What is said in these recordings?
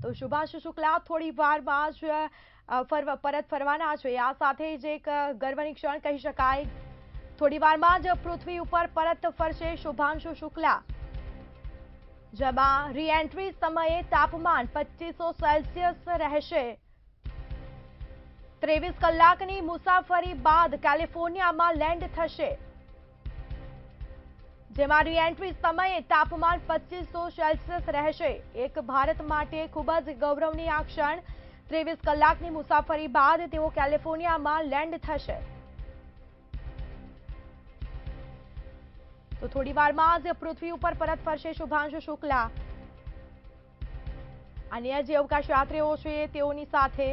તો શુભાંશુ શુક્લા થોડી વારમાં જ પરત ફરવાના છે। આ સાથે જ એક ગર્વની ક્ષણ કહી શકાય। થોડી વારમાં જ પૃથ્વી ઉપર પરત ફરશે શુભાંશુ શુક્લા, જેમાં રીએન્ટ્રી સમયે તાપમાન 2500 સેલ્સિયસ રહેશે। 23 કલાકની મુસાફરી બાદ કેલિફોર્નિયામાં લેન્ડ થશે, જેમાં રીએન્ટ્રી સમયે તાપમાન 2500 સેલ્સિયસ રહેશે। એક ભારત માટે ખૂબ જ ગૌરવની આ ક્ષણ। 23 કલાકની મુસાફરી બાદ તેઓ કેલિફોર્નિયામાં લેન્ડ થશે। તો થોડી વારમાં જ પૃથ્વી ઉપર પરત ફરશે શુભાંશુ શુક્લા। અન્ય જે અવકાશયાત્રીઓ છે તેઓની સાથે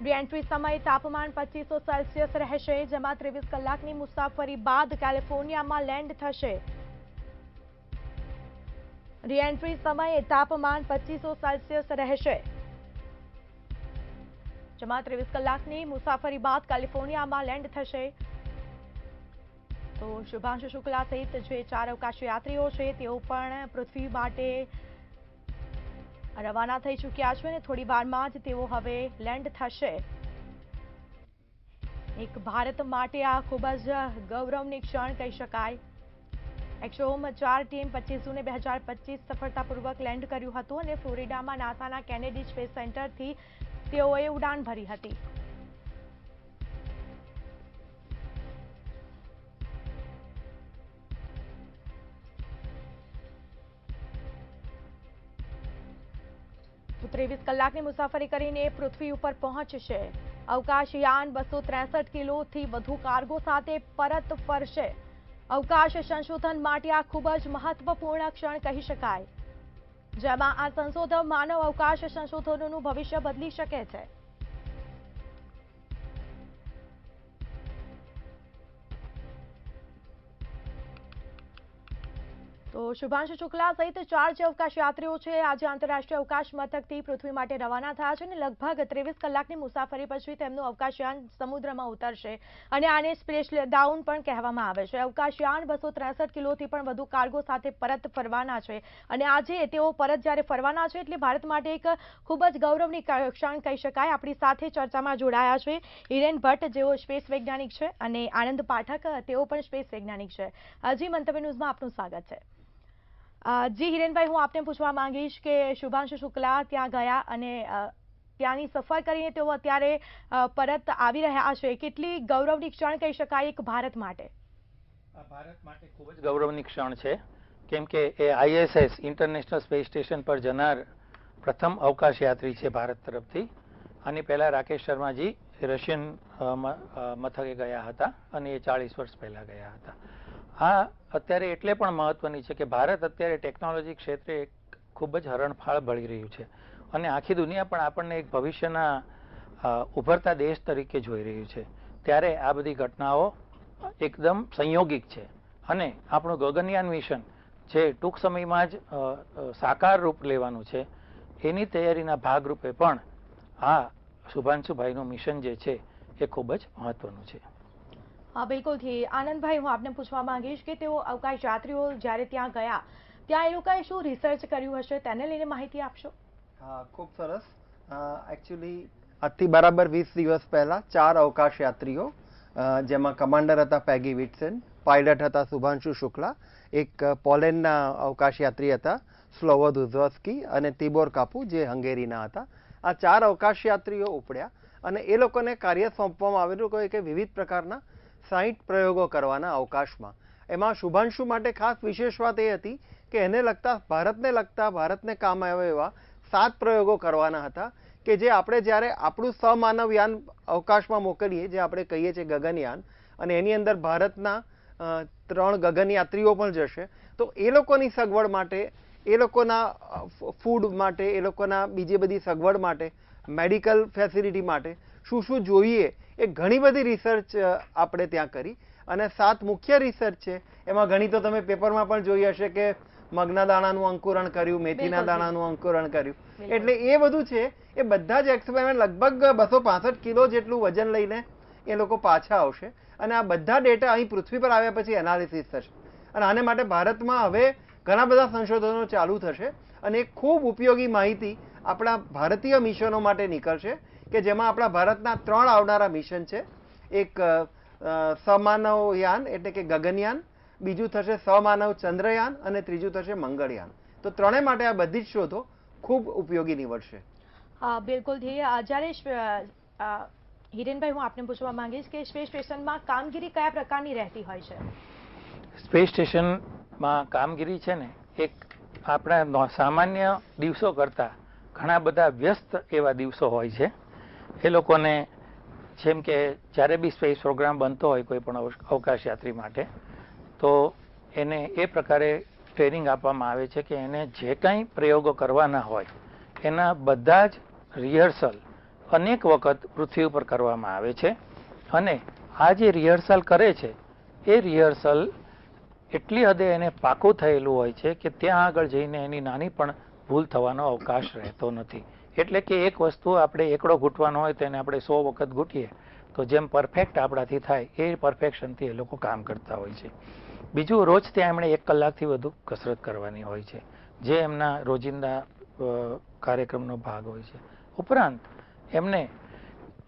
રીએન્ટ્રી સમયે તાપમાન 2500 સેલ્સિયસ રહેશે, જેમાં 23 કલાકની મુસાફરી બાદ કેલિફોર્નિયામાં લેન્ડ થશે। રીએન્ટ્રી સમયે તાપમાન 2500 સેલ્સિયસ રહેશે, જેમાં 23 કલાકની મુસાફરી બાદ કેલિફોર્નિયામાં લેન્ડ થશે। તો શુભાંશુ શુક્લા સહિત જે 4 અવકાશયાત્રીઓ છે તેઓ પણ પૃથ્વી માટે રવાના થઈ ચૂક્યા છે અને થોડી વારમાં જ તેઓ હવે લેન્ડ થશે। એક ભારત માટે આ ખૂબ જ ગૌરવની ક્ષણ કહી શકાય। એક્સોમ 4 ટીમ 25 જૂને 2025 સફળતાપૂર્વક લેન્ડ કર્યું હતું અને ફ્લોરિડામાં નાસાના કેનેડી સ્પેસ સેન્ટરથી તેઓએ ઉડાન ભરી હતી। તો 23 કલાકની મુસાફરી કરીને પૃથ્વી ઉપર પહોંચશે। અવકાશયાન 263 કિલોથી વધુ કાર્ગો સાથે પરત ફરશે। અવકાશ સંશોધન માટે આ ખૂબ જ મહત્વપૂર્ણ ક્ષણ કહી શકાય, જેમાં આ સંશોધન માનવ અવકાશ સંશોધનોનું ભવિષ્ય બદલી શકે છે। તો શુભાંશુ શુક્લા સહિત 4 જે અવકાશયાત્રીઓ છે આજે આંતરરાષ્ટ્રીય અવકાશ મથકથી પૃથ્વી માટે રવાના થયા છે અને લગભગ 23 કલાકની મુસાફરી પછી તેમનું અવકાશયાન સમુદ્રમાં ઉતરશે અને આને સ્પેસ ડાઉન પણ કહેવામાં આવે છે। અવકાશયાન 263 કિલોથી પણ વધુ કાર્ગો સાથે પરત ફરવાના છે અને આજે તેઓ પરત જ્યારે ફરવાના છે એટલે ભારત માટે એક ખૂબ જ ગૌરવની ક્ષણ કહી શકાય। આપણી સાથે ચર્ચામાં જોડાયા છે હિરેન ભટ્ટ, જેઓ સ્પેસ વૈજ્ઞાનિક છે, અને આનંદ પાઠક, તેઓ પણ સ્પેસ વૈજ્ઞાનિક છે। જી, મંતવ્ય ન્યૂઝમાં આપનું સ્વાગત છે। જી હિરેનભાઈ, હું આપને પૂછવા માંગીશ કે શુભાંશુ શુક્લા ત્યાં ગયા અને ત્યાંની સફર કરીને તેઓ અત્યારે પરત આવી રહ્યા છે। કેટલી ગૌરવની ક્ષણ કહી શકાય એક ભારત માટે? ભારત માટે ખૂબ જ ગૌરવની ક્ષણ છે, કેમ કે એ ISS ઇન્ટરનેશનલ સ્પેસ સ્ટેશન પર જનાર પ્રથમ અવકાશયાત્રી છે ભારત તરફથી। આની પહેલા રાકેશ શર્માજી રશિયન મથકે ગયા હતા અને એ 40 વર્ષ પહેલા ગયા હતા। આ અત્યારે એટલે પણ મહત્વની છે કે ભારત અત્યારે ટેકનોલોજી ક્ષેત્રે ખૂબ જ હરણફાળ ભળી રહ્યું છે અને આખી દુનિયા પણ આપણને એક ભવિષ્યના ઉભરતા દેશ તરીકે જોઈ રહ્યું છે। ત્યારે આ બધી ઘટનાઓ એકદમ સંયોગિક છે અને આપણું ગગનયાન મિશન જે ટૂંક સમયમાં જ સાકાર રૂપ લેવાનું છે, એની તૈયારીના ભાગરૂપે પણ આ શુભાંશુભાઈનું મિશન જે છે એ ખૂબ જ મહત્વનું છે। હા, બિલકુલથી આનંદભાઈ, હું આપને પૂછવા માંગીશ કે તેઓ અવકાશયાત્રીઓ જ્યારે ત્યાં ગયા ત્યાં એ લોકોએ શું રિસર્ચ કર્યું હશે તેને લઈને માહિતી આપશો? હા, ખૂબ સરસ। એકચ્યુઅલી આજથી બરાબર 20 દિવસ પહેલા 4 અવકાશયાત્રીઓ, જેમાં કમાન્ડર હતા પેગી વિટ્સન, પાયલટ હતા શુભાંશુ શુક્લા, એક પોલેન્ડના અવકાશયાત્રી હતા સ્લોવોદ ઉઝ્વસ્કી અને તિબોર કાપુ, જે હંગેરીના હતા। આ 4 અવકાશયાત્રીઓ ઉપડ્યા અને એ લોકોને કાર્ય સોંપવામાં આવેલું કે વિવિધ પ્રકારના 60 પ્રયોગો કરવાના અવકાશમાં। એમાં શુભાંશુ માટે ખાસ વિશેષ વાત એ હતી કે એને લગતા ભારતને કામ આવે એવા 7 પ્રયોગો કરવાના હતા કે જે આપણે જ્યારે આપણું સમાનવ યાન અવકાશમાં મોકલીએ, જે આપણે કહીએ છીએ ગગનયાન, અને એની અંદર ભારતના 3 ગગનયાત્રીઓ પણ જશે, તો એ લોકોની સગવડ માટે, એ લોકોના ફૂડ માટે, એ લોકોના બીજી બધી સગવડ માટે, મેડિકલ ફેસિલિટી માટે શું શું જોઈએ એ ઘણી બધી રિસર્ચ આપણે ત્યાં કરી। અને 7 મુખ્ય રિસર્ચ છે, એમાં ઘણી તો તમે પેપરમાં પણ જોઈ હશે કે મગના દાણાનું અંકુરણ કર્યું, મેથીના દાણાનું અંકુરણ કર્યું, એટલે એ બધું છે એ બધા જ એક્સપેરિમેન્ટ લગભગ 265 કિલો જેટલું વજન લઈને એ લોકો પાછા આવશે અને આ બધા ડેટા અહીં પૃથ્વી પર આવ્યા પછી એનાલિસિસ થશે અને આને માટે ભારતમાં હવે ઘણા બધા સંશોધનો ચાલુ થશે અને એક ખૂબ ઉપયોગી માહિતી આપણા ભારતીય મિશનો માટે નીકળશે કે જેમાં આપણા ભારતના 3 આવનારા મિશન છે. એક સમાનવ યાન એટલે કે ગગનયાન, બીજું થશે સમાનવ ચંદ્રયાન અને ત્રીજું થશે મંગળયાન. તો ત્રણેય માટે આ બધી જ શોધો ખૂબ ઉપયોગી નીવડશે. બિલકુલ જ્યારે હિરેનભાઈ, હું આપને પૂછવા માંગીશ કે સ્પેસ સ્ટેશનમાં કામગીરી કયા પ્રકારની રહેતી હોય છે? સ્પેસ સ્ટેશનમાં કામગીરી છે ને એક આપણા સામાન્ય દિવસો કરતાં ઘણા બધા વ્યસ્ત એવા દિવસો હોય છે. એ લોકોને જેમ કે જ્યારે બી સ્પેસ પ્રોગ્રામ બનતો હોય કોઈ પણ અવકાશ યાત્રી માટે, તો એને એ પ્રકારે ટ્રેનિંગ આપવામાં આવે છે કે એને જે કાંઈ પ્રયોગો કરવાના હોય એના બધા જ રિહર્સલ અનેક વખત પૃથ્વી ઉપર કરવામાં આવે છે. અને આ જે રિહર્સલ કરે છે એ રિહર્સલ એટલી હદે એને પાકું થયેલું હોય છે કે ત્યાં આગળ જઈને એની નાની પણ ભૂલ થવાનો અવકાશ રહેતો નથી. એટલે કે એક વસ્તુ આપણે એકડો ઘૂંટવાનો હોય તો એને આપણે 100 વખત ઘૂંટીએ તો જેમ પરફેક્ટ આપણાથી થાય એ પરફેક્શનથી એ લોકો કામ કરતા હોય છે. બીજું, રોજ ત્યાં એમણે 1 કલાકથી વધુ કસરત કરવાની હોય છે, જે એમના રોજિંદા કાર્યક્રમનો ભાગ હોય છે. ઉપરાંત એમને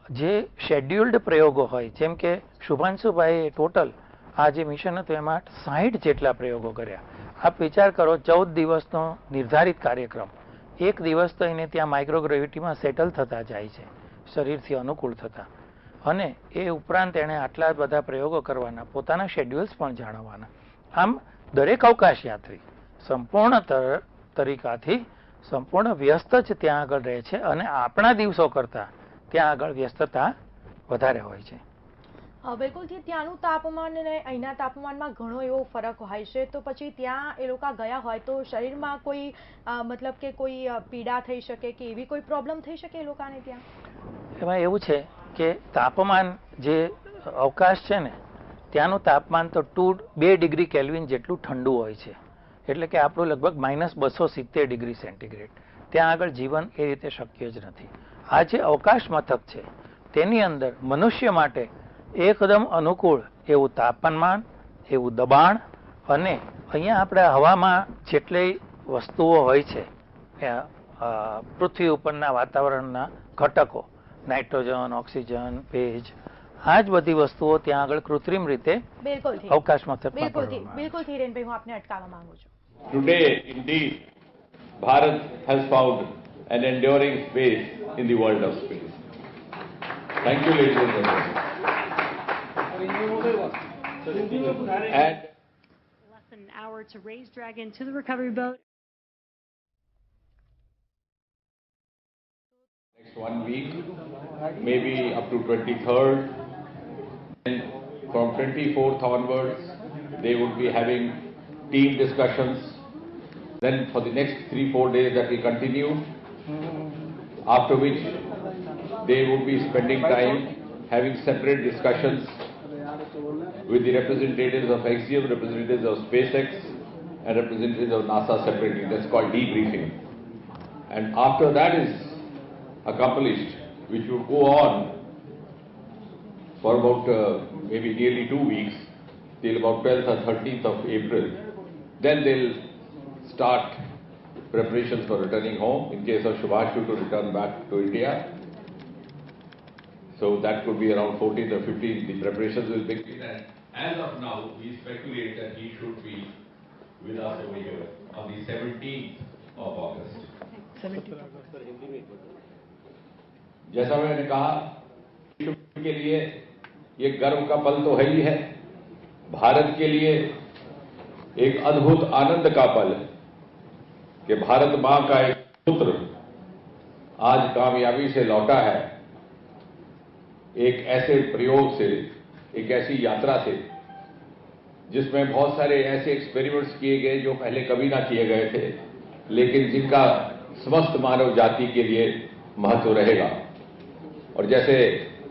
જે શેડ્યુલ્ડ પ્રયોગો હોય, જેમ કે શુભાંશુભાઈએ ટોટલ આ જે મિશન હતું એમાં 60 જેટલા પ્રયોગો કર્યા. આપ વિચાર કરો, 14 દિવસનો નિર્ધારિત કાર્યક્રમ, 1 દિવસ તો એને ત્યાં માઇક્રોગ્રેવિટીમાં સેટલ થતા જાય છે શરીરથી અનુકૂળ થતા, અને એ ઉપરાંત એણે આટલા બધા પ્રયોગો કરવાના, પોતાના શેડ્યુલ્સ પણ જાણવાના. આમ દરેક અવકાશ યાત્રી સંપૂર્ણ તરીકાથી સંપૂર્ણ વ્યસ્ત જ ત્યાં આગળ રહે છે, અને આપણા દિવસો કરતાં ત્યાં આગળ વ્યસ્તતા વધારે હોય છે. બિલકુલથી ત્યાંનું તાપમાન અને અહીંના તાપમાનમાં ઘણો એવો ફરક હોય છે. તો પછી ત્યાં એ લોકો ગયા હોય તો શરીરમાં કોઈ મતલબ કે કોઈ પીડા થઈ શકે કે એવી કોઈ પ્રોબ્લેમ થઈ શકે એ લોકોને ત્યાં? એમાં એવું છે કે તાપમાન જે અવકાશ છે ને ત્યાંનું તાપમાન તો 2 ડિગ્રી કેલ્વિન જેટલું ઠંડુ હોય છે. એટલે કે આપણું લગભગ -270 ડિગ્રી સેન્ટીગ્રેડ. ત્યાં આગળ જીવન એ રીતે શક્ય જ નથી. આ જે અવકાશ મથક છે તેની અંદર મનુષ્ય માટે એકદમ અનુકૂળ એવું તાપમાન, એવું દબાણ, અને અહીંયા આપણે હવામાં જેટલી વસ્તુઓ હોય છે પૃથ્વી ઉપરના વાતાવરણના ઘટકો, નાઇટ્રોજન, ઓક્સિજન, ભેજ, આ જ બધી વસ્તુઓ ત્યાં આગળ કૃત્રિમ રીતે અવકાશ મથકમાં બિલકુલ હિરેનભાઈ, હું આપને અટકાવવા માંગુ છું. Today, indeed, Bharat has found an enduring space in the world of space. Thank you, ladies and gentlemen. And less than an hour to raise Dragon to the recovery boat. Next 1 week, maybe up to 23rd, and from 24th onwards, they would be having team discussions. Then for the next 3-4 days that will continue, after which they would be spending time having separate discussions with the representatives of Axiom, representatives of SpaceX, and representatives of NASA separately. That's called debriefing. And after that is accomplished, which would go on for about maybe nearly 2 weeks, till about 12th or 13th of April. Then they'll start preparations for returning home, in case of Shubhashu to return back to India. So that could be around 14th or 15th, the preparations will begin. And as of now, we speculate that he should be with us over here on the 17th of August. जैसा मैंने कहा, के लिए ये गर्व का पल तो है ही है, भारत के लिए एक अद्भुत आनंद का पल कि भारत मां का एक पुत्र आज कामयाबी से लौटा है, एक ऐसे प्रयोग से, एक ऐसी यात्रा से जिसमें बहुत सारे ऐसे एक्सपेरिमेंट्स किए गए जो पहले कभी ना किए गए थे, लेकिन जिनका समस्त मानव जाति के लिए महत्व रहेगा. और जैसे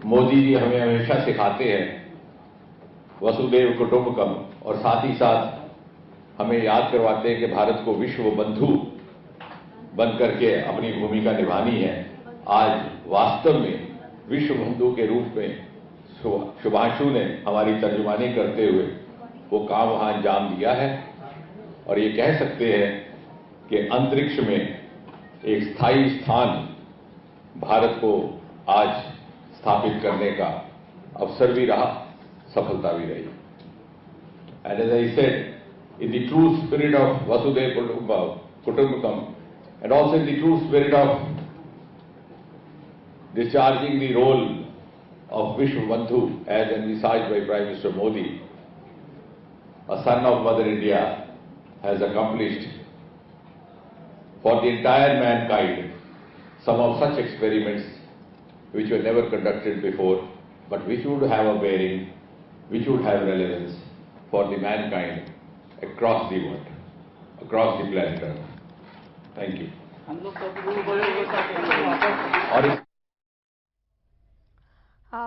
मोदी जी हमें हमेशा सिखाते हैं वसुदेव कुटुंबकम, और साथ ही साथ हमें याद करवाते हैं कि भारत को विश्व बंधु बन करके अपनी भूमिका निभानी है. आज वास्तव में विश्व बंधु के रूप में शुभांशु ने हमारी तर्जुमानी करते हुए वो काम वहां अंजाम दिया है. और ये कह सकते हैं कि अंतरिक्ष में एक स्थायी स्थान भारत को आज स्थापित करने का अवसर भी रहा, सफलता भी रही। And as I said, in the true spirit of Vasudhaiva Kutumbakam, and also in the true spirit of discharging the role of Vishwabandhu as envisaged by Prime Minister Modi, a son of Mother India has accomplished for the entire mankind some of such experiments which were never conducted before, but which would have a bearing, which would have relevance for the mankind across the world, across the planet Earth. Thank you. और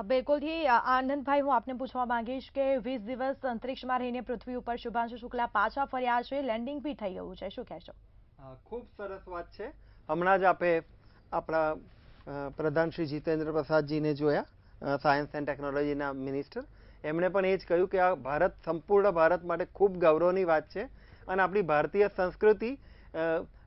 બિલકુલથી આનંદભાઈ, હું આપને પૂછવા માંગીશ કે 20 દિવસ અંતરિક્ષમાં રહીને પૃથ્વી ઉપર શુભાંશુ શુક્લા પાછા ફર્યા છે, લેન્ડિંગ બી થઈ ગયું છે, શું કહેશો? ખૂબ સરસ વાત છે. હમણાં જ આપે આપણા પ્રધાન શ્રી જીતેન્દ્ર પ્રસાદજીને જોયા, સાયન્સ એન્ડ ટેકનોલોજીના મિનિસ્ટર. એમણે પણ એ જ કહ્યું કે આ ભારત, સંપૂર્ણ ભારત માટે ખૂબ ગૌરવની વાત છે અને આપણી ભારતીય સંસ્કૃતિ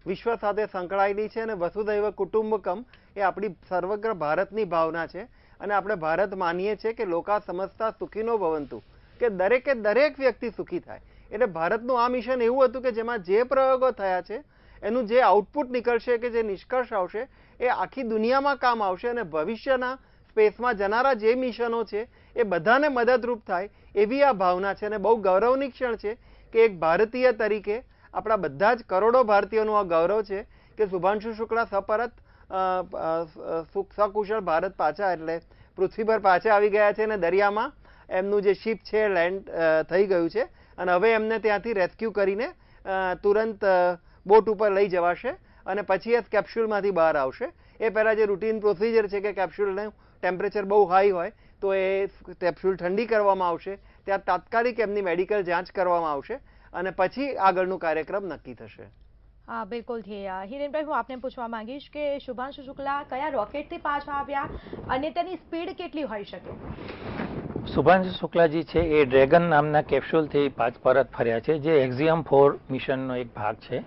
વિશ્વ સાથે સંકળાયેલી છે અને વસુધૈવ કુટુંબકમ એ આપણી સર્વગ્ર ભારતની ભાવના છે. અને આપણે ભારત માનીએ છીએ કે લોકા સમજતા સુખીનો ભવંતુ, કે દરેકે દરેક વ્યક્તિ સુખી થાય. એટલે ભારતનું આ મિશન એવું હતું કે જેમાં જે પ્રયોગો થયા છે એનું જે આઉટપુટ નીકળશે, કે જે નિષ્કર્ષ આવશે એ આખી દુનિયામાં કામ આવશે અને ભવિષ્યના સ્પેસમાં જનારા જે મિશનો છે એ બધાને મદદરૂપ થાય એવી આ ભાવના છે. અને બહુ ગૌરવની ક્ષણ છે કે એક ભારતીય તરીકે આપણા બધા જ કરોડો ભારતીયોનું આ ગૌરવ છે કે શુભાંશુ શુક્લા સપરત સકુશળ ભારત પાછા, એટલે પૃથ્વી પર પાછા આવી ગયા છે અને દરિયામાં એમનું જે શિપ છે લેન્ડ થઈ ગયું છે અને હવે એમને ત્યાંથી રેસ્ક્યુ કરીને તુરંત બોટ ઉપર લઈ જવાશે અને પછી એ કેપ્સ્યુલમાંથી બહાર આવશે. એ પહેલાં જે રૂટીન પ્રોસિજર છે કે કેપ્સ્યુલનું ટેમ્પરેચર બહુ હાઈ હોય તો એ કેપ્સ્યુલ ઠંડી કરવામાં આવશે, ત્યાં તાત્કાલિક એમની મેડિકલ જાંચ કરવામાં આવશે અને પછી આગળનું કાર્યક્રમ નક્કી થશે. હા, બિલકુલથી. હિરેનભાઈ, હું આપને પૂછવા માંગીશ કે શુભાંશુ શુક્લા કયા રોકેટથી પાછા આવ્યા અને તેની સ્પીડ કેટલી હોઈ શકે? શુભાંશુ શુક્લાજી છે એ ડ્રેગન નામના કેપ્સ્યુલથી પરત ફર્યા છે, જે એક્ઝિયમ 4 મિશનનો એક ભાગ છે.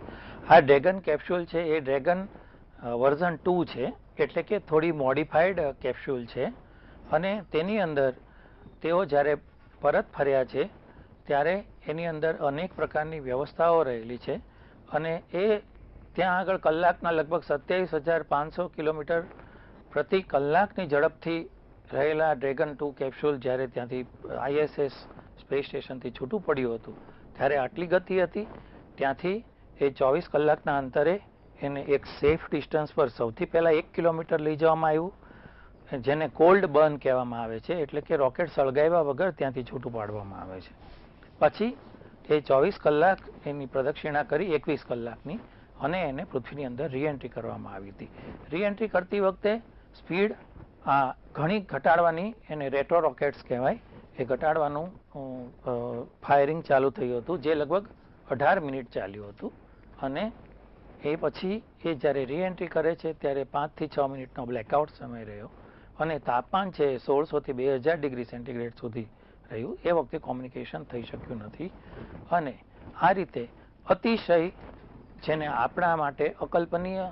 આ ડ્રેગન કેપ્સ્યુલ છે એ ડ્રેગન વર્ઝન 2 છે, એટલે કે થોડી મોડિફાઈડ કેપ્સ્યુલ છે અને તેની અંદર તેઓ જ્યારે પરત ફર્યા છે ત્યારે એની અંદર અનેક પ્રકારની વ્યવસ્થાઓ રહેલી છે અને એ ત્યાં આગળ કલાકના લગભગ 27,500 કિલોમીટર પ્રતિ કલાકની ઝડપથી રહેલા ડ્રેગન 2 કેપ્સ્યુલ જ્યારે ત્યાંથી ISS સ્પેસ સ્ટેશનથી છૂટું પડ્યું હતું ત્યારે આટલી ગતિ હતી. ત્યાંથી એ 24 કલાકના અંતરે એને એક સેફ ડિસ્ટન્સ પર સૌથી પહેલાં 1 કિલોમીટર લઈ જવામાં આવ્યું, જેને કોલ્ડ બર્ન કહેવામાં આવે છે, એટલે કે રોકેટ સળગાવ્યા વગર ત્યાંથી છૂટું પાડવામાં આવે છે. પછી એ 24 કલાક એની પ્રદક્ષિણા કરી 21 કલાકની અને એને પૃથ્વીની અંદર રીએન્ટ્રી કરવામાં આવી હતી. રીએન્ટ્રી કરતી વખતે સ્પીડ ઘણી ઘટાડવાની, એને રેટ્રો રોકેટ્સ કહેવાય, એ ઘટાડવાનું ફાયરિંગ ચાલુ થયું હતું, જે લગભગ 18 મિનિટ ચાલ્યું હતું અને એ પછી એ જ્યારે રીએન્ટ્રી કરે છે ત્યારે 5 થી 6 મિનિટનો બ્લેકઆઉટ સમય રહ્યો અને તાપમાન છે 1600 થી 2000 ડિગ્રી સેન્ટીગ્રેડ સુધી રહ્યું. એ વખતે કોમ્યુનિકેશન થઈ શક્યું નથી અને આ રીતે અતિશય, જેને આપણા માટે અકલ્પનીય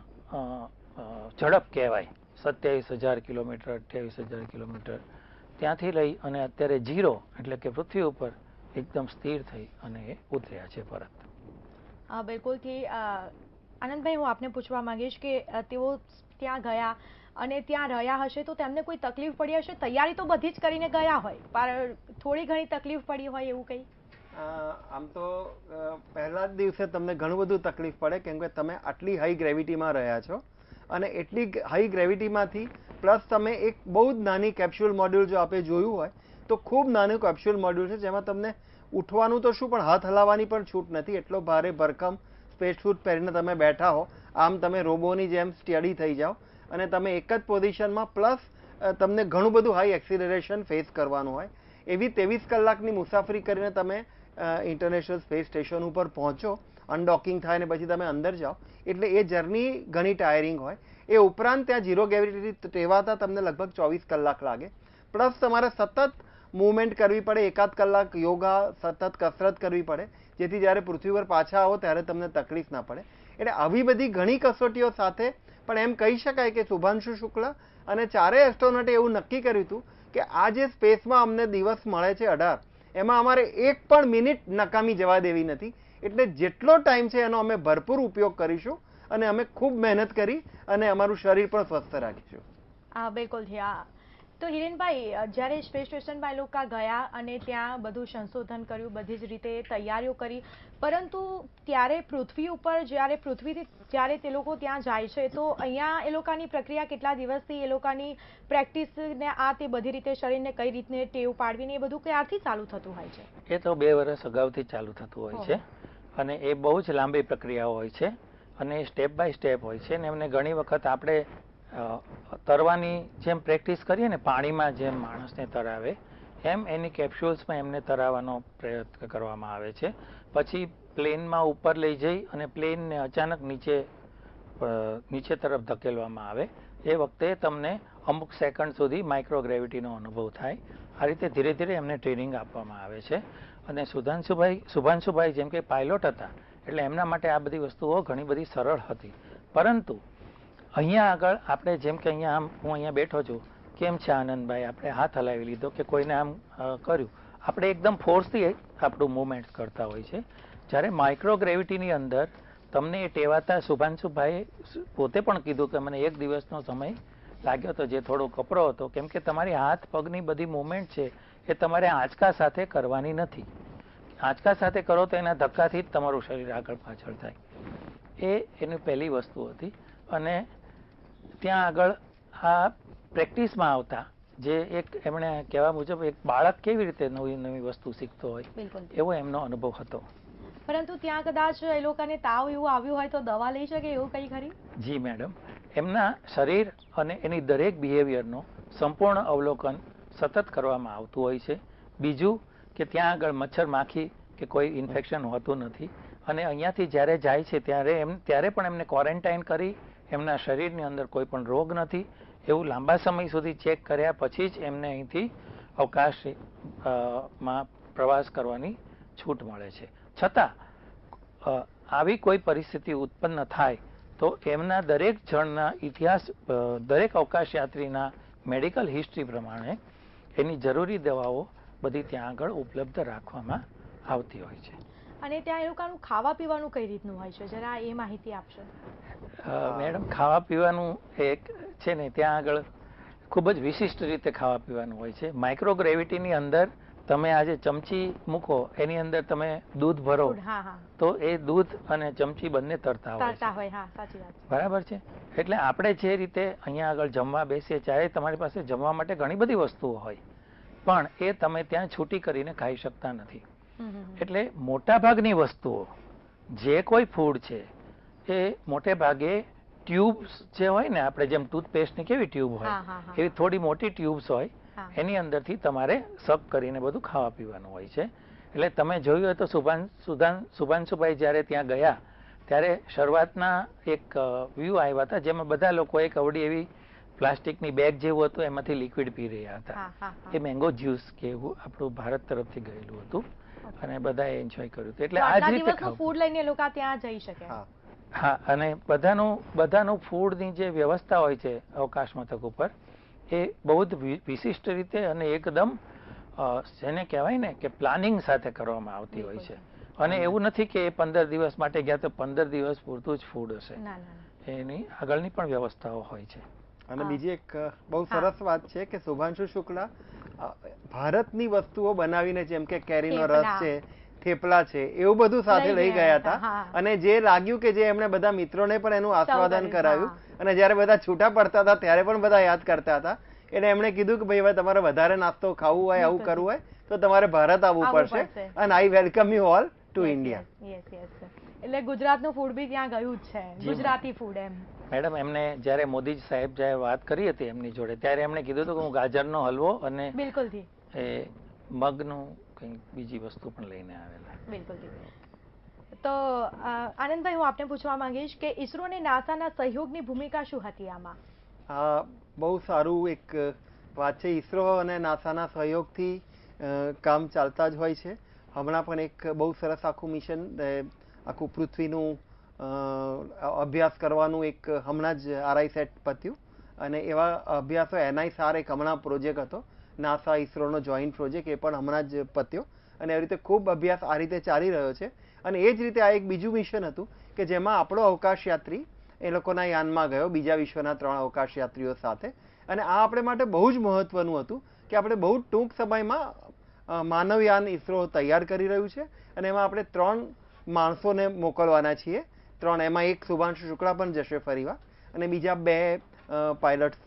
ઝડપ કહેવાય, 27,000 કિલોમીટર 28,000 કિલોમીટર ત્યાંથી લઈ અને અત્યારે 0 એટલે કે પૃથ્વી ઉપર એકદમ સ્થિર થઈ અને એ ઉતર્યા છે પરત. બિલકુલથી. આનંદભાઈ, હું આપને પૂછવા માંગીશ કે તેઓ ત્યાં ગયા અને ત્યાં રહ્યા હશે તો તેમને કોઈ તકલીફ પડી હશે? તૈયારી તો બધી જ કરીને ગયા હોય, પણ થોડી ઘણી તકલીફ પડી હોય એવું કંઈ? આમ તો પહેલા જ દિવસે તમને ઘણું બધું તકલીફ પડે, કેમ કે તમે આટલી હાઈ ગ્રેવિટીમાં રહ્યા છો અને એટલી હાઈ ગ્રેવિટીમાંથી પ્લસ તમે એક બહુ જ નાની કેપ્સ્યુલ મોડ્યુલ, જો આપણે જોયું હોય તો ખૂબ નાનું કેપ્સ્યુલ મોડ્યુલ છે જેમાં તમને ઉઠવાનું તો શું પણ હાથ હલાવવાની પણ છૂટ નથી. એટલો ભારે ભરખમ સ્પેસ સૂટ પહેરીને તમે બેઠા હો, આમ તમે રોબોની જેમ સ્ટડી થઈ જાઓ અને તમે એક જ પોઝિશનમાં, પ્લસ તમને ઘણું બધું હાઈ એક્સિલરેશન ફેસ કરવાનું હોય. એવી 23 કલાકની મુસાફરી કરીને તમે ઇન્ટરનેશનલ સ્પેસ સ્ટેશન ઉપર પહોંચો, અનડોકિંગ થાય ને પછી તમે અંદર જાઓ, એટલે એ જર્ની ઘણી ટાયરિંગ હોય. એ ઉપરાંત ત્યાં ઝીરો ગ્રેવિટીથી ટેવાતા તમને લગભગ 24 કલાક લાગે, પ્લસ તમારે સતત મૂવમેન્ટ કરવી પડે, 1 કલાક યોગા, સતત કસરત કરવી પડે, જેથી જ્યારે પૃથ્વી પર પાછા આવો ત્યારે તમને તકલીફ ના પડે. એટલે આવી બધી ઘણી કસોટીઓ સાથે પણ એમ કહી શકાય કે શુભાંશુ શુક્લા અને ચારેય એસ્ટ્રોનોટે એવું નક્કી કર્યું હતું કે આ જે સ્પેસમાં અમને દિવસ મળે છે 18, એમાં અમારે એક પણ મિનિટ નકામી જવા દેવી નથી. એટલે જેટલો ટાઈમ છે એનો અમે ભરપૂર ઉપયોગ કરીશું અને અમે ખૂબ મહેનત કરી અને અમારું શરીર પણ સ્વસ્થ રાખીશું. બિલકુલથી. તો હિરેનભાઈ, જ્યારે સ્પેસ સ્ટેશનમાં એ લોકો ગયા અને ત્યાં બધું સંશોધન કર્યું, બધી જ રીતે તૈયારીઓ કરી, પરંતુ ત્યારે પૃથ્વી ઉપર પૃથ્વીથી જ્યારે તે લોકો ત્યાં જાય છે તો અહીંયા એ લોકોની પ્રક્રિયા કેટલા દિવસથી, એ લોકોની પ્રેક્ટિસ ને તે બધી રીતે શરીરને કઈ રીતને ટેવ પાડવીને એ બધું ક્યારથી ચાલુ થતું હોય છે? એ તો 2 વર્ષ અગાઉથી ચાલુ થતું હોય છે અને એ બહુ જ લાંબી પ્રક્રિયાઓ હોય છે અને સ્ટેપ બાય સ્ટેપ હોય છે. અને એમને ઘણી વખત આપણે તરવાની જેમ પ્રેક્ટિસ કરીએ ને, પાણીમાં જેમ માણસને તરાવે એમ એની કેપ્સ્યુલ્સમાં એમને તરાવવાનો પ્રયત્ન કરવામાં આવે છે. પછી પ્લેનમાં ઉપર લઈ જઈ અને પ્લેનને અચાનક નીચે તરફ ધકેલવામાં આવે. એ વખતે તમને અમુક સેકન્ડ સુધી માઇક્રોગ્રેવિટીનો અનુભવ થાય. આ રીતે ધીરે ધીરે એમને ટ્રેનિંગ આપવામાં આવે છે. અને શુભાંશુભાઈ જેમ કે પાયલોટ હતા એટલે એમના માટે આ બધી વસ્તુઓ ઘણી બધી સરળ હતી. પરંતુ અહીંયા આગળ આપણે જેમ કે અહીંયા હું અહીંયા બેઠો છું, કેમ છે આનંદભાઈ, આપણે હાથ હલાવી લીધો કે કોઈને આમ કર્યું, આપણે એકદમ ફોર્સથી આપણું મૂવમેન્ટ કરતા હોય છે. જ્યારે માઇક્રોગ્રેવિટીની અંદર તમને એ ટેવાતા શુભાંશુભાઈએ પોતે પણ કીધું કે મને 1 દિવસનો સમય લાગ્યો હતો, જે થોડો કપરો હતો, કેમ કે તમારી હાથ પગની બધી મૂવમેન્ટ છે એ તમારે આંચકા સાથે કરવાની નથી. આંચકા સાથે કરો તો એના ધક્કાથી જ તમારું શરીર આગળ પાછળ થાય. એ એની પહેલી વસ્તુ હતી. અને ત્યાં આગળ આ પ્રેક્ટિસમાં આવતા જે એક એમણે કહેવા મુજબ એક બાળક કેવી રીતે નવી નવી વસ્તુ શીખતો હોય એવો એમનો અનુભવ હતો. પરંતુ ત્યાં કદાચ એ લોકોને તાવ એવું આવ્યું હોય તો દવા લઈ શકે એવું કંઈ ખરી? જી મેડમ, એમના શરીર અને એની દરેક બિહેવિયરનો સંપૂર્ણ અવલોકન સતત કરવામાં આવતું હોય છે. બીજું કે ત્યાં આગળ મચ્છર માખી કે કોઈ ઇન્ફેક્શન હોતું નથી. અને અહીંયાથી જ્યારે જાય છે ત્યારે પણ એમને ક્વોરન્ટાઇન કરી એમના શરીરની અંદર કોઈ પણ રોગ નથી એવું લાંબા સમય સુધી ચેક કર્યા પછી જ એમને અહીંથી અવકાશમાં પ્રવાસ કરવાની છૂટ મળે છે. છતાં આવી કોઈ પરિસ્થિતિ ઉત્પન્ન થાય તો એમના દરેક જણના ઇતિહાસ, દરેક અવકાશ યાત્રીના મેડિકલ હિસ્ટ્રી પ્રમાણે એની જરૂરી દવાઓ બધી ત્યાં આગળ ઉપલબ્ધ રાખવામાં આવતી હોય છે. અને ત્યાં એ લોકોનું ખાવા પીવાનું કઈ રીતનું હોય છે, જરા એ માહિતી આપશો? મેડમ, ખાવા પીવાનું એક છે ને ત્યાં આગળ ખૂબ જ વિશિષ્ટ રીતે ખાવા પીવાનું હોય છે. માઇક્રોગ્રેવિટીની અંદર તમે આજે ચમચી મૂકો એની અંદર તમે દૂધ ભરો તો એ દૂધ અને ચમચી બંને તરતા હોય. બરાબર છે. એટલે આપણે જે રીતે અહીંયા આગળ જમવા બેસીએ ત્યારે તમારી પાસે જમવા માટે ઘણી બધી વસ્તુઓ હોય પણ એ તમે ત્યાં છૂટી કરીને ખાઈ શકતા નથી. એટલે મોટા ભાગની વસ્તુઓ જે કોઈ ફૂડ છે એ મોટે ભાગે ટ્યુબ્સ જે હોય ને, આપણે જેમ ટૂથપેસ્ટની કેવી ટ્યુબ હોય એવી થોડી મોટી ટ્યુબ્સ હોય, એની અંદરથી તમારે સક કરીને બધું ખાવા પીવાનું હોય છે. એટલે તમે જોયું હોય તો શુભાંશુભાઈ જ્યારે ત્યાં ગયા ત્યારે શરૂઆતના એક વ્યૂ આવ્યા હતા જેમાં બધા લોકો એક અવળી એવી પ્લાસ્ટિકની બેગ જેવું હતું એમાંથી લિક્વિડ પી રહ્યા હતા. એ મેંગો જ્યુસ કે એવું આપણું ભારત તરફથી ગયેલું હતું અને બધાએ એન્જોય કર્યું હતું. એટલે આ જ રીતે ફૂડ લઈને લોકો ત્યાં જઈ શકે. હા, અને બધાનું ફૂડની જે વ્યવસ્થા હોય છે અવકાશ મથક ઉપર એ બહુ જ વિશિષ્ટ રીતે અને એકદમ જેને કહેવાય ને કે પ્લાનિંગ સાથે કરવામાં આવતી હોય છે. અને એવું નથી કે એ 15 દિવસ માટે ગયા તો 15 દિવસ પૂરતું જ ફૂડ હશે, એની આગળની પણ વ્યવસ્થાઓ હોય છે. અને બીજી એક બહુ સરસ વાત છે કે શુભાંશુ શુક્લા ભારતની વસ્તુઓ બનાવીને, જેમ કે કેરીનો રસ છે, થેપલા છે, એવું બધું સાથે લઈ ગયા હતા. અને જે લાગ્યું કે જે એમણે બધા મિત્રોને પણ એનું આસ્વાદન કરાવ્યું અને જ્યારે બધા છૂટા પડતા હતા ત્યારે પણ બધા યાદ કરતા હતા. એટલે એમણે કીધું કે ભાઈ તમારે વધારે નાસ્તો ખાવું હોય, આવું કરવું હોય તો તમારે ભારત આવવું પડશે. અને આઈ welcome you all to India. એટલે ગુજરાતનું ફૂડ બી ત્યાં ગયું જ છે, ગુજરાતી ફૂડ. એમ મેડમ, એમને જ્યારે મોદી સાહેબ જ્યારે વાત કરી હતી એમની જોડે ત્યારે એમણે કીધું હતું કે હું ગાજરનો હલવો અને બિલકુલથી એ મગનું કંઈક બીજી વસ્તુ પણ લઈને આવેલા. બિલકુલથી. તો આનંદભાઈ, હું આપને પૂછવા માંગીશ કે ઇસરો અને નાસાના સહયોગની ભૂમિકા શું હતી આમાં? બહુ સારું એક વાત છે. ઇસરો અને નાસાના સહયોગથી કામ ચાલતા જ હોય છે. હમણાં પણ એક બહુ સરસ આખું મિશન, આખું પૃથ્વીનું અભ્યાસ કરવાનું એક હમણાં જ આરઆઈ સેટ પત્યું અને એવા અભ્યાસો NISAR એક હમણાં પ્રોજેક્ટ હતો, નાસા ઇસરોનો જોઈન્ટ પ્રોજેક્ટ, એ પણ હમણાં જ પત્યો અને એવી રીતે ખૂબ અભ્યાસ આ રીતે ચાલી રહ્યો છે. અને એ જ રીતે આ એક બીજું મિશન હતું કે જેમાં આપણો અવકાશયાત્રી એ લોકોના યાનમાં ગયો બીજા વિશ્વના 3 અવકાશયાત્રીઓ સાથે. અને આ આપણે માટે બહુ જ મહત્વનું હતું કે આપણે બહુ ટૂંક સમયમાં માનવયાન ઇસરો તૈયાર કરી રહ્યું છે અને એમાં આપણે 3 માણસોને મોકલવાના છીએ. 3, એમાં એક શુભાંશુ શુક્લા પણ જશે ફરીવાર અને બીજા 2 પાયલટ્સ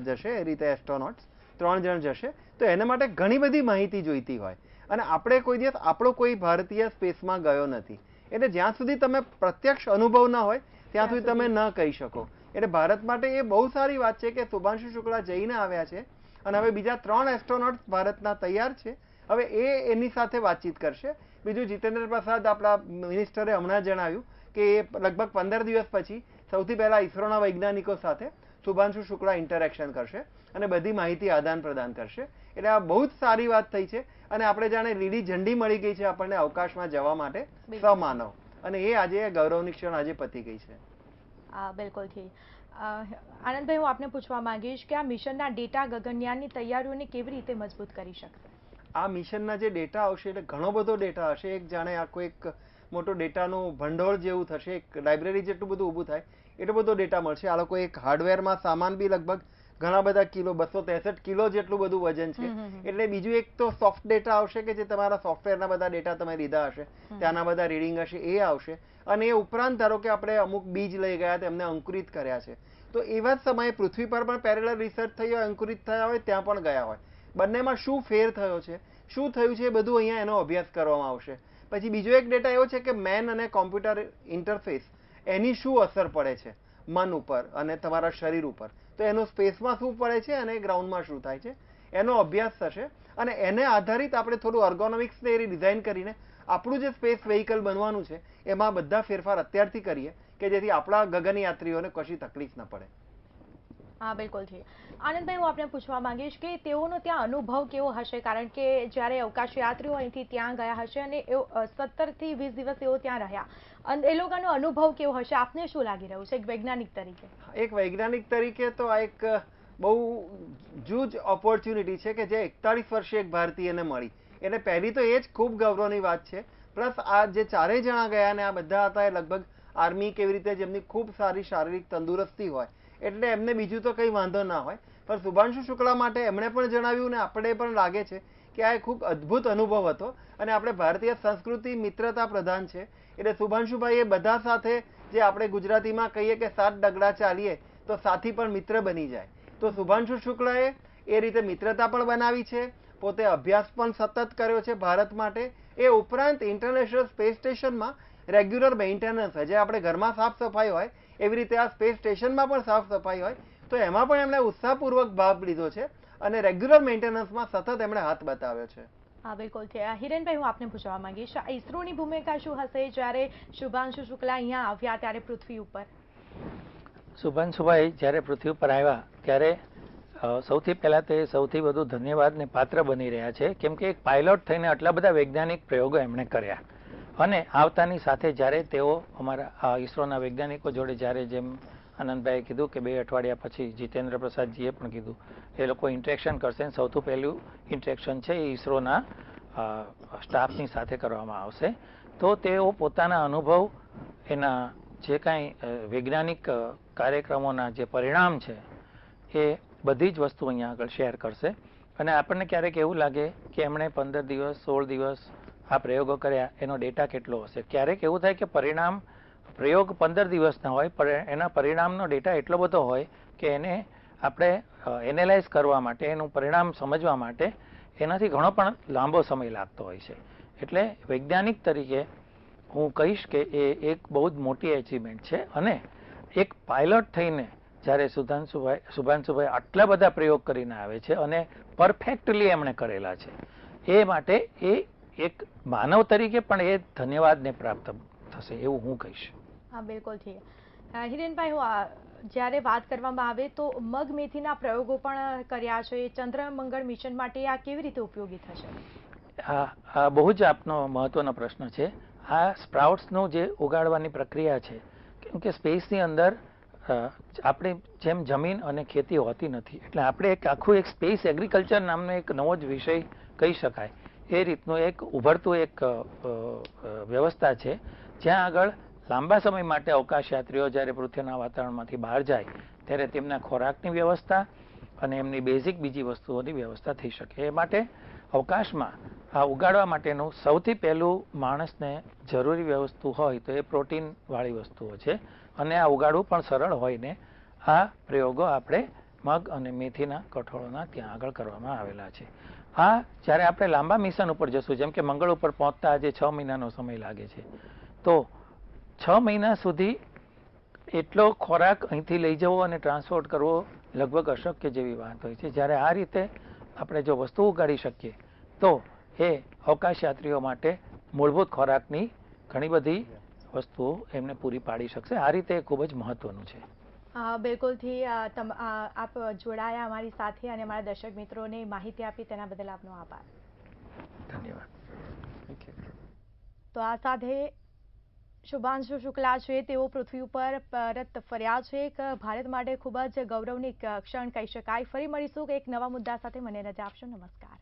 જશે, એ રીતે એસ્ટ્રોનોટ્સ 3 જણ જશે. તો એના માટે ઘણી બધી માહિતી જોઈતી હોય અને આપણે કોઈ દિવસ આપણો કોઈ ભારતીય સ્પેસમાં ગયો નથી, એટલે જ્યાં સુધી તમે પ્રત્યક્ષ અનુભવ ના હોય ત્યાં સુધી તમે ન કહી શકો. એટલે ભારત માટે એ બહુ સારી વાત છે કે શુભાંશુ શુક્લા જઈને આવ્યા છે અને હવે બીજા 3 એસ્ટ્રોનોટ્સ ભારતના તૈયાર છે. હવે એની સાથે વાતચીત કરશે. બીજું, જીતેન્દ્ર પ્રસાદ આપણા મિનિસ્ટરે હમણાં જણાવ્યું કે એ લગભગ 15 દિવસ પછી સૌથી પહેલા ઇસરોના વૈજ્ઞાનિકો સાથે શુભાંશુ શુક્લા ઇન્ટરેક્શન કરશે અને બધી માહિતી આદાન પ્રદાન કરશે. એટલે આ બહુ જ સારી વાત થઈ છે અને આપણે જાણે લીલી ઝંડી મળી ગઈ છે આપણને અવકાશમાં જવા માટે સમાનવ, અને એ આજે ગૌરવની ક્ષણ આજે પતી ગઈ છે. બિલકુલથી. આનંદભાઈ, હું આપને પૂછવા માંગીશ કે આ મિશનના ડેટા ગગનયાનની તૈયારીઓને કેવી રીતે મજબૂત કરી શકશે? આ મિશનના જે ડેટા આવશે એટલે ઘણો બધો ડેટા હશે. એક જાણે આખો એક મોટો ડેટાનું ભંડોળ જેવું થશે, એક લાઇબ્રેરી જેટલું બધું ઊભું થાય એટલો બધો ડેટા મળશે. આ લોકો એક હાર્ડવેરમાં સામાન બી લગભગ ઘણા બધા કિલો, 263 કિલો જેટલું બધું વજન છે. એટલે બીજું એક તો સોફ્ટ ડેટા આવશે કે જે તમારા સોફ્ટવેરના બધા ડેટા તમે લીધા હશે, ત્યાંના બધા રીડિંગ હશે, એ આવશે. અને એ ઉપરાંત ધારો કે આપણે અમુક બીજ લઈ ગયા તેમને અંકુરિત કર્યા છે, તો એવા જ સમયે પૃથ્વી પર પણ પેરેલલ રિસર્ચ થઈ હોય, અંકુરિત થયા હોય, ત્યાં પણ ગયા હોય, બંનેમાં શું ફેર થયો છે, શું થયું છે, એ બધું અહીંયા એનો અભ્યાસ કરવામાં આવશે. પછી બીજો એક ડેટા એવો છે કે મેન અને કોમ્પ્યુટર ઇન્ટરફેસ એની શું અસર પડે છે મન ઉપર અને તમારા શરીર ઉપર, તો એનો સ્પેસમાં શું પડે છે અને ગ્રાઉન્ડમાં શું થાય છે, એનો અભ્યાસ થશે. અને એને આધારિત આપણે થોડું અર્ગોનોમિક્સને એ ડિઝાઇન કરીને આપણું જે સ્પેસ વેહિકલ બનવાનું છે એમાં બધા ફેરફાર અત્યારથી કરીએ કે જેથી આપણા ગગનયાત્રીઓને કશી તકલીફ ન પડે. હા, બિલકુલથી. આનંદભાઈ, હું આપને પૂછવા માંગીશ કે તેઓનો ત્યાં અનુભવ કેવો હશે, કારણ કે જ્યારે અવકાશયાત્રીઓ અહીંથી ત્યાં ગયા હશે અને 17 થી 20 દિવસ તેઓ ત્યાં રહ્યા, અને એ લોકોનો અનુભવ કેવો હશે, આપને શું લાગી રહ્યું છે એક વૈજ્ઞાનિક તરીકે? એક વૈજ્ઞાનિક તરીકે તો આ એક બહુ જૂજ ઓપોર્ચ્યુનિટી છે કે જે 41 વર્ષે એક ભારતીયને મળી. એટલે પહેલી તો એ જ ખૂબ ગૌરવની વાત છે. પ્લસ આ જે 4 જણા ગયા ને આ બધા હતા એ લગભગ આર્મી કેવી રીતે જેમની ખૂબ સારી શારીરિક તંદુરસ્તી હોય એટલે એમને બીજું તો કંઈ વાંધો ના હોય. પણ શુભાંશુ શુક્લા માટે એમણે પણ જણાવ્યું ને આપણે પણ લાગે છે કે આ ખૂબ અદ્ભુત અનુભવ હતો. અને આપણે ભારતીય સંસ્કૃતિ મિત્રતા પ્રધાન છે, એટલે શુભાંશુભાઈ એ બધા સાથે, જે આપણે ગુજરાતીમાં કહીએ કે 7 ડગલા ચાલીએ તો સાથી પણ મિત્ર બની જાય, તો શુભાંશુ શુક્લાએ એ રીતે મિત્રતા પણ બનાવી છે, પોતે અભ્યાસ પણ સતત કર્યો છે ભારત માટે. એ ઉપરાંત ઇન્ટરનેશનલ સ્પેસ સ્ટેશનમાં રેગ્યુલર મેન્ટેનન્સ હોય, જે આપણે ઘરમાં સાફ સફાઈ હોય એવી રીતે આ સ્પેસ સ્ટેશનમાં પણ સાફ સફાઈ હોય, તો એમાં પણ એમણે ઉત્સાહપૂર્વક ભાગ લીધો છે અને રેગ્યુલર મેન્ટેનન્સમાં સતત એમણે હાથ બતાવ્યો છે. હા, બિલકુલ. હિરેનભાઈ, હું આપને પૂછવા માંગીશ, ઇસરોની ભૂમિકા શું હશે જ્યારે શુભાંશુ શુક્લા અહીંયા આવ્યા ત્યારે પૃથ્વી ઉપર? શુભાંશુભાઈ જ્યારે પૃથ્વી ઉપર આવ્યા ત્યારે સૌથી પહેલા તે સૌથી વધુ ધન્યવાદને પાત્ર બની રહ્યા છે, કેમ કે એક પાયલોટ થઈને આટલા બધા વૈજ્ઞાનિક પ્રયોગો એમણે કર્યા. અને આવતાની સાથે જ્યારે તેઓ અમારા ઇસરોના વૈજ્ઞાનિકો જોડે જ્યારે જેમ આનંદભાઈએ કીધું કે 2 અઠવાડિયા પછી જીતેન્દ્ર પ્રસાદજીએ પણ કીધું એ લોકો ઇન્ટરેક્શન કરશે. સૌથી પહેલું ઇન્ટરેક્શન છે એ ઇસરોના સ્ટાફની સાથે કરવામાં આવશે. તો તેઓ પોતાના અનુભવ, એના જે કાંઈ વૈજ્ઞાનિક કાર્યક્રમોના જે પરિણામ છે એ બધી જ વસ્તુ અહીંયા આગળ શેર કરશે. અને આપણને ક્યારેક એવું લાગે કે એમણે 15 દિવસ 16 દિવસ આ પ્રયોગો કર્યા, એનો ડેટા કેટલો હશે. ક્યારેક એવું થાય કે પ્રયોગ 15 દિવસના હોય પણ એના પરિણામનો ડેટા એટલો બધો હોય કે એને આપણે એનાલાઇઝ કરવા માટે, એનું પરિણામ સમજવા માટે એનાથી ઘણો પણ લાંબો સમય લાગતો હોય છે. એટલે વૈજ્ઞાનિક તરીકે હું કહીશ કે એ એક બહુ જ મોટી એચિવમેન્ટ છે. અને એક પાયલોટ થઈને જ્યારે શુભાંશુભાઈ આટલા બધા પ્રયોગ કરીને આવે છે અને પરફેક્ટલી એમણે કરેલા છે, એ માટે એ એક માનવ તરીકે પણ એ ધન્યવાદને પ્રાપ્ત થશે એવું હું કહીશ. હા, બિલકુલ. હિરેનભાઈ, જ્યારે વાત કરવામાં આવે તો મગ મેથીના પ્રયોગો પણ કર્યા છે, ચંદ્ર મંગળ મિશન માટે આ કેવી રીતે ઉપયોગી થશે? હા, બહુ જ આપનો મહત્વનો પ્રશ્ન છે. આ સ્પ્રાઉટ્સનું જે ઉગાડવાની પ્રક્રિયા છે કે સ્પેસની અંદર આપણે જેમ જમીન અને ખેતી હોતી નથી, એટલે આપણે એક આખું એક સ્પેસ એગ્રીકલ્ચર નામનો એક નવો જ વિષય કહી શકાય એ રીતનું એક ઉભરતું એક વ્યવસ્થા છે, જ્યાં આગળ લાંબા સમય માટે અવકાશયાત્રીઓ જ્યારે પૃથ્વીના વાતાવરણમાંથી બહાર જાય ત્યારે તેમના ખોરાકની વ્યવસ્થા અને એમની બેઝિક બીજી વસ્તુઓની વ્યવસ્થા થઈ શકે. એ માટે અવકાશમાં આ ઉગાડવા માટેનું સૌથી પહેલું માણસને જરૂરી વસ્તુ હોય તો એ પ્રોટીનવાળી વસ્તુઓ છે, અને આ ઉગાડવું પણ સરળ હોય ને આ પ્રયોગો આપણે મગ અને મેથીના કઠોળોના ત્યાં આગળ કરવામાં આવેલા છે. આ જ્યારે આપણે લાંબા મિશન ઉપર જશું, જેમ કે મંગળ ઉપર પહોંચતા આજે 6 મહિનાનો સમય લાગે છે, તો 6 મહિના સુધી એટલો ખોરાક અહીંથી લઈ જવો અને ટ્રાન્સપોર્ટ કરવો લગભગ અશક્ય જેવી વાત હોય છે. જ્યારે આ રીતે આપણે જો વસ્તુ ઉગાડી શકીએ તો એ અવકાશયાત્રીઓ માટે મૂળભૂત ખોરાકની ઘણી બધી વસ્તુઓ એમને પૂરી પાડી શકશે. આ રીતે ખૂબ જ મહત્વનું છે. બિલકુલથી આપ જોડાયા અમારી સાથે અને અમારા દર્શક મિત્રોને માહિતી આપી તેના બદલ આપનો આભાર. ધન્યવાદ. તો આ સાથે શુભાંશુ શુક્લા છે, તેઓ પૃથ્વી ઉપર પરત ફર્યા છે. એક ભારત માટે ખૂબ જ ગૌરવની ક્ષણ કહી શકાય. ફરી મળીશું એક નવા મુદ્દા સાથે. મને રજા આપશો. નમસ્કાર.